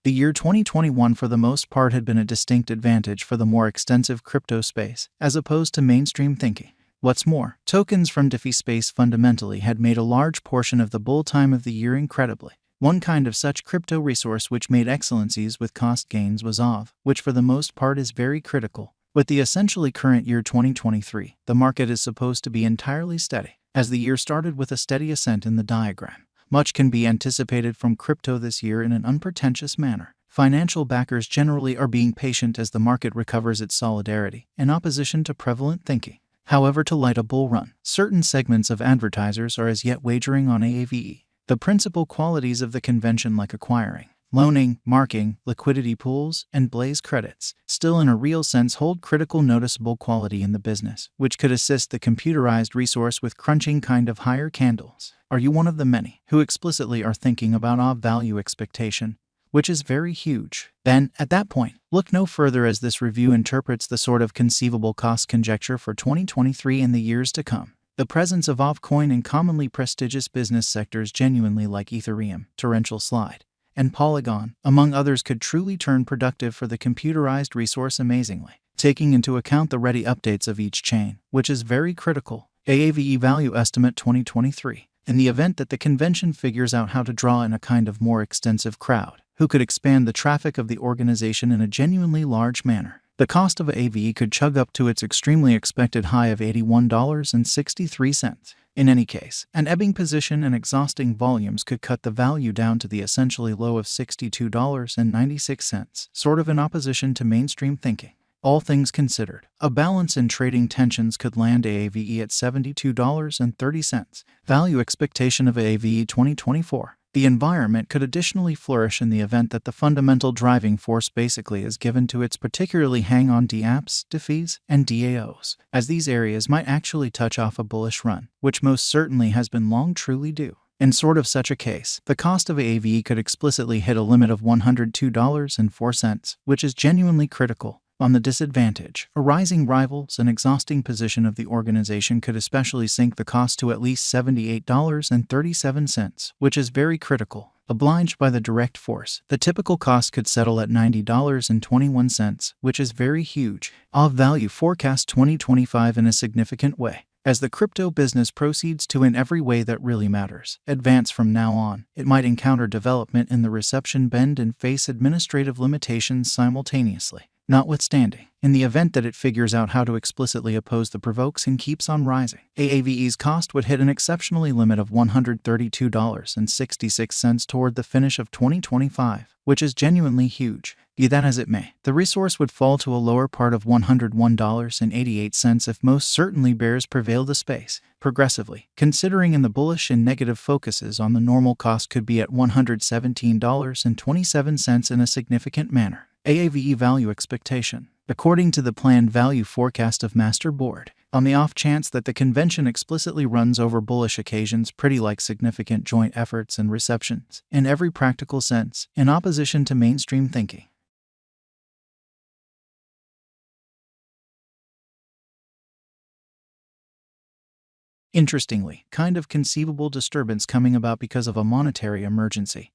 The year 2021 for the most part had been a distinct advantage for the more extensive crypto space, as opposed to mainstream thinking. What's more, tokens from DeFi space fundamentally had made a large portion of the bull time of the year incredibly. One kind of such crypto resource which made excellencies with cost gains was Aave, which for the most part is very critical. With the essentially current year 2023, the market is supposed to be entirely steady. As the year started with a steady ascent in the diagram, much can be anticipated from crypto this year in an unpretentious manner. Financial backers generally are being patient as the market recovers its solidarity, in opposition to prevalent thinking. However, to light a bull run, certain segments of advertisers are as yet wagering on Aave. The principal qualities of the convention, like acquiring, loaning, marking, liquidity pools, and blaze credits, still in a real sense hold critical noticeable quality in the business, which could assist the computerized resource with crunching kind of higher candles. Are you one of the many who explicitly are thinking about Aave value expectation, which is very huge? Then, at that point, look no further, as this review interprets the sort of conceivable cost conjecture for 2023 and the years to come. The presence of altcoin in commonly prestigious business sectors genuinely like Ethereum, Torrential Slide, and Polygon, among others, could truly turn productive for the computerized resource amazingly, taking into account the ready updates of each chain, which is very critical. Aave Value Estimate 2023. In the event that the convention figures out how to draw in a kind of more extensive crowd, who could expand the traffic of the organization in a genuinely large manner, the cost of Aave could chug up to its extremely expected high of $81.63. In any case, an ebbing position and exhausting volumes could cut the value down to the essentially low of $62.96, sort of in opposition to mainstream thinking. All things considered, a balance in trading tensions could land Aave at $72.30. Value expectation of Aave 2024. The environment could additionally flourish in the event that the fundamental driving force basically is given to its particularly hang-on dApps, DeFis, and DAOs, as these areas might actually touch off a bullish run, which most certainly has been long truly due. In sort of such a case, the cost of Aave could explicitly hit a limit of $102.04, which is genuinely critical. On the disadvantage, a rising rivals and exhausting position of the organization could especially sink the cost to at least $78.37, which is very critical. Obliged by the direct force, the typical cost could settle at $90.21, which is very huge. Aave Value forecast 2025 in a significant way. As the crypto business proceeds to, in every way that really matters, advance from now on, it might encounter development in the reception bend and face administrative limitations simultaneously. Notwithstanding, in the event that it figures out how to explicitly oppose the provokes and keeps on rising, Aave's cost would hit an exceptionally limit of $132.66 toward the finish of 2025, which is genuinely huge. Be that as it may, the resource would fall to a lower part of $101.88 if most certainly bears prevail the space. Progressively, considering in the bullish and negative focuses on the normal cost could be at $117.27 in a significant manner. Aave value expectation. According to the planned value forecast of Master Board, on the off chance that the convention explicitly runs over bullish occasions pretty like significant joint efforts and receptions, in every practical sense, in opposition to mainstream thinking. Interestingly, kind of conceivable disturbance coming about because of a monetary emergency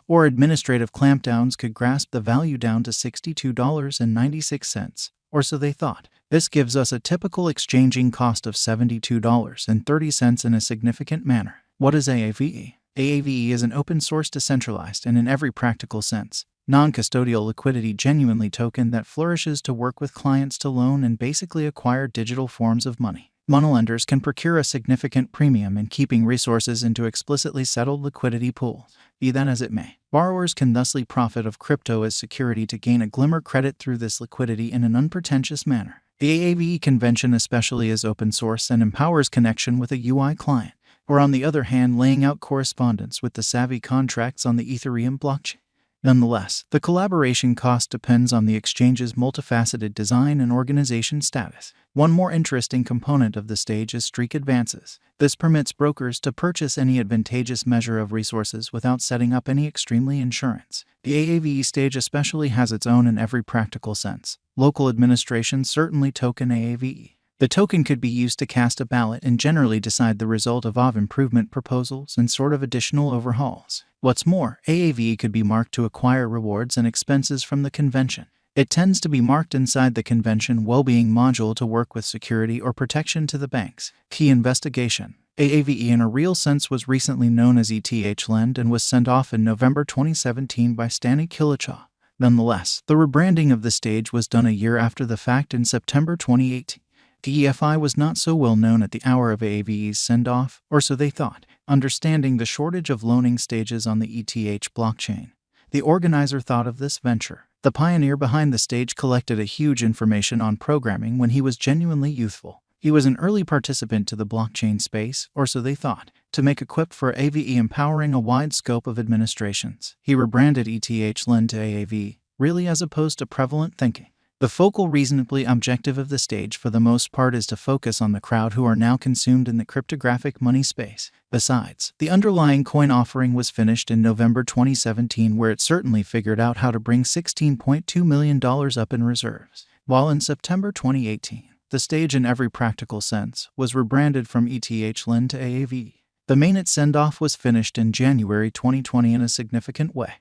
or administrative clampdowns could grasp the value down to $62.96, or so they thought. This gives us a typical exchanging cost of $72.30 in a significant manner. What is Aave? Aave is an open-source, decentralized, and in every practical sense, non-custodial liquidity genuinely token that flourishes to work with clients to loan and basically acquire digital forms of money. Monolenders can procure a significant premium in keeping resources into explicitly settled liquidity pools. Be that as it may, borrowers can thusly profit of crypto as security to gain a glimmer credit through this liquidity in an unpretentious manner. The Aave convention especially is open source and empowers connection with a UI client, or on the other hand laying out correspondence with the savvy contracts on the Ethereum blockchain. Nonetheless, the collaboration cost depends on the exchange's multifaceted design and organization status. One more interesting component of the stage is streak advances. This permits brokers to purchase any advantageous measure of resources without setting up any extremely insurance. The Aave stage especially has its own in every practical sense. Local administration certainly token Aave. The token could be used to cast a ballot and generally decide the result of Aave improvement proposals and sort of additional overhauls. What's more, Aave could be marked to acquire rewards and expenses from the convention. It tends to be marked inside the convention well-being module to work with security or protection to the banks. Key investigation. Aave in a real sense was recently known as ETH Lend and was sent off in November 2017 by Stanley Kilichaw. Nonetheless, the rebranding of the stage was done a year after the fact in September 2018. DEFI was not so well known at the hour of Aave's send-off, or so they thought. Understanding the shortage of loaning stages on the ETH blockchain, the organizer thought of this venture. The pioneer behind the stage collected a huge information on programming when he was genuinely youthful. He was an early participant to the blockchain space, or so they thought, to make equipped for Aave empowering a wide scope of administrations. He rebranded ETH Lend to Aave, really as opposed to prevalent thinking. The focal reasonably objective of the stage for the most part is to focus on the crowd who are now consumed in the cryptographic money space. Besides, the underlying coin offering was finished in November 2017 where it certainly figured out how to bring $16.2 million up in reserves. While in September 2018, the stage in every practical sense was rebranded from ETH Lend to Aave. The mainnet send-off was finished in January 2020 in a significant way.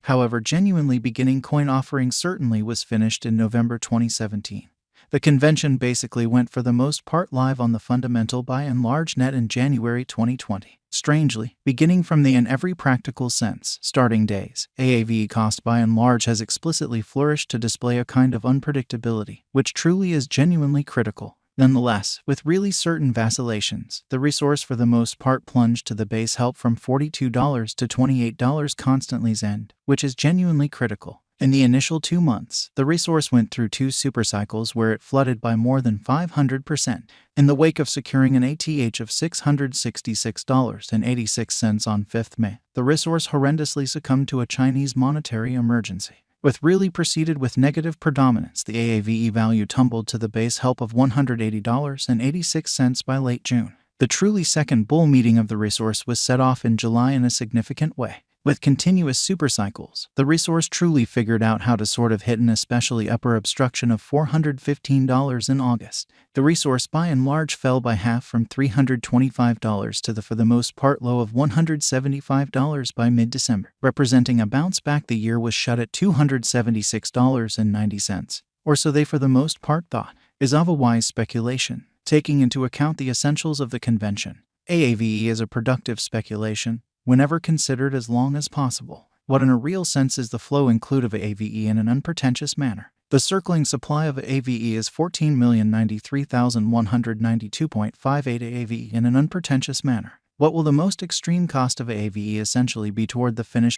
However, genuinely beginning coin offering certainly was finished in November 2017. The convention basically went for the most part live on the fundamental by and large net in January 2020. Strangely, beginning from the in every practical sense starting days, Aave cost by and large has explicitly flourished to display a kind of unpredictability, which truly is genuinely critical. Nonetheless, with really certain vacillations, the resource for the most part plunged to the base help from $42 to $28 constantly end, which is genuinely critical. In the initial 2 months, the resource went through 2 supercycles where it flooded by more than 500%. In the wake of securing an ATH of $666.86 on 5th May, the resource horrendously succumbed to a Chinese monetary emergency. With really proceeded with negative predominance, the Aave value tumbled to the base help of $180.86 by late June. The truly second bull meeting of the resource was set off in July in a significant way. With continuous supercycles, the resource truly figured out how to sort of hit an especially upper obstruction of $415 in August. The resource by and large fell by half from $325 to the for the most part low of $175 by mid-December, representing a bounce back. The year was shut at $276.90, or so they for the most part thought. Is Aave wise speculation, taking into account the essentials of the convention. Aave is a productive speculation, whenever considered as long as possible. What in a real sense is the flow include of Aave in an unpretentious manner? The circling supply of Aave is 14,093,192.58 Aave in an unpretentious manner. What will the most extreme cost of Aave essentially be toward the finished